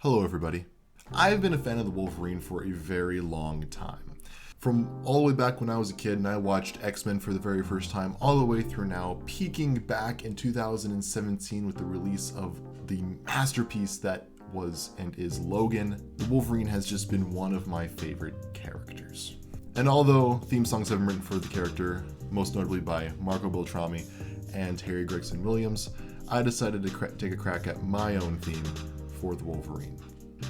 Hello everybody. I've been a fan of the Wolverine for a very long time. From all the way back when I was a kid and I watched X-Men for the very first time, all the way through now, peaking back in 2017 with the release of the masterpiece that was and is Logan, the Wolverine has just been one of my favorite characters. And although theme songs have been written for the character, most notably by Marco Beltrami and Harry Gregson Williams, I decided to take a crack at my own theme for the Wolverine.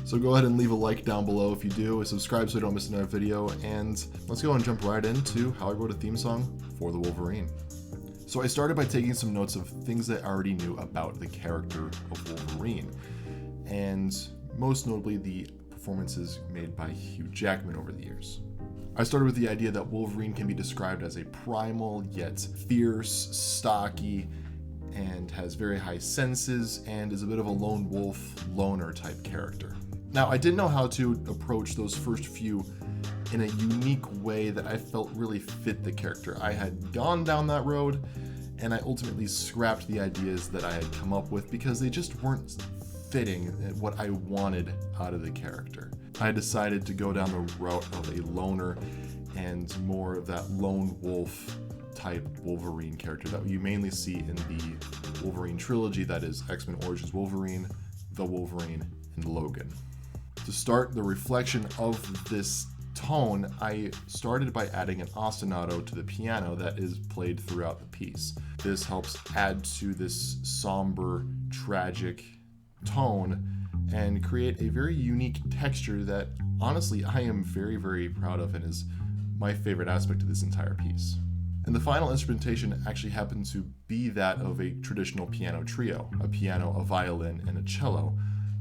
So go ahead and leave a like down below if you do, subscribe so you don't miss another video, and let's go and jump right into how I wrote a theme song for the Wolverine. So I started by taking some notes of things that I already knew about the character of Wolverine, and most notably the performances made by Hugh Jackman over the years. I started with the idea that Wolverine can be described as a primal yet fierce, stocky, and has very high senses and is a bit of a lone wolf, loner type character. Now, I didn't know how to approach those first few in a unique way that I felt really fit the character. I had gone down that road and I ultimately scrapped the ideas that I had come up with because they just weren't fitting what I wanted out of the character. I decided to go down the route of a loner and more of that lone wolf type Wolverine character that you mainly see in the Wolverine trilogy, that is X-Men Origins Wolverine, The Wolverine, and Logan. To start the reflection of this tone, I started by adding an ostinato to the piano that is played throughout the piece. This helps add to this somber, tragic tone and create a very unique texture that honestly I am very, very proud of and is my favorite aspect of this entire piece. And the final instrumentation actually happened to be that of a traditional piano trio, a piano, a violin, and a cello.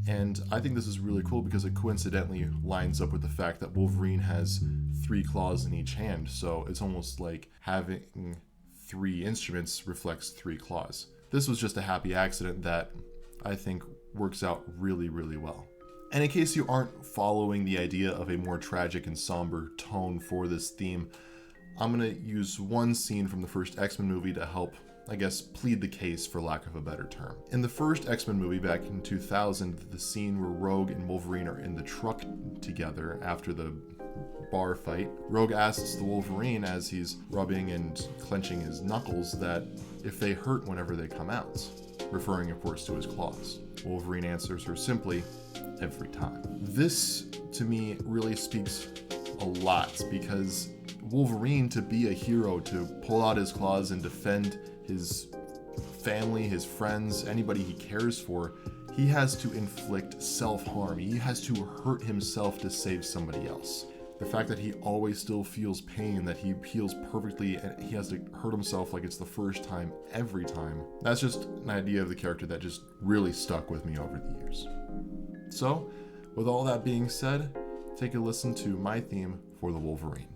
And I think this is really cool because it coincidentally lines up with the fact that Wolverine has 3 claws in each hand, so it's almost like having 3 instruments reflects 3 claws. This was just a happy accident that I think works out really, really well. And in case you aren't following the idea of a more tragic and somber tone for this theme, I'm going to use one scene from the first X-Men movie to help, I guess, plead the case for lack of a better term. In the first X-Men movie back in 2000, the scene where Rogue and Wolverine are in the truck together after the bar fight, Rogue asks the Wolverine as he's rubbing and clenching his knuckles that if they hurt whenever they come out, referring of course to his claws. Wolverine answers her simply, every time. This to me really speaks a lot because Wolverine, to be a hero, to pull out his claws and defend his family, his friends, anybody he cares for, he has to inflict self-harm. He has to hurt himself to save somebody else. The fact that he always still feels pain, that he heals perfectly, and he has to hurt himself like it's the first time every time, that's just an idea of the character that just really stuck with me over the years. So, with all that being said, take a listen to my theme for the Wolverine.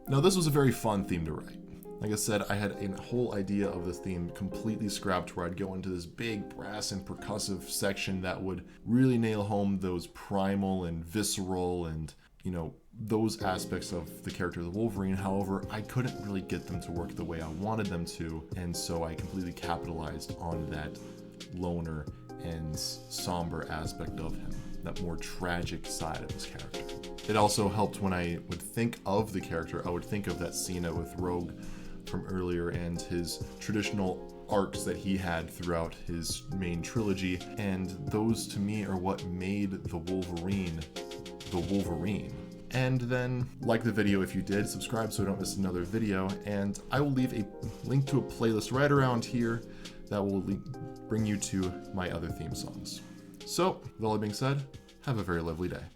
Now this was a very fun theme to write. Like I said, I had a whole idea of the theme completely scrapped where I'd go into this big brass and percussive section that would really nail home those primal and visceral and, those aspects of the character of the Wolverine. However, I couldn't really get them to work the way I wanted them to, and so I completely capitalized on that loner and somber aspect of him, that more tragic side of his character. It also helped when I would think of the character, I would think of that scene with Rogue from earlier and his traditional arcs that he had throughout his main trilogy, and those to me are what made the Wolverine the Wolverine. And then like the video if you did, subscribe so you don't miss another video, and I will leave a link to a playlist right around here that will bring you to my other theme songs. So, with all that being said, have a very lovely day.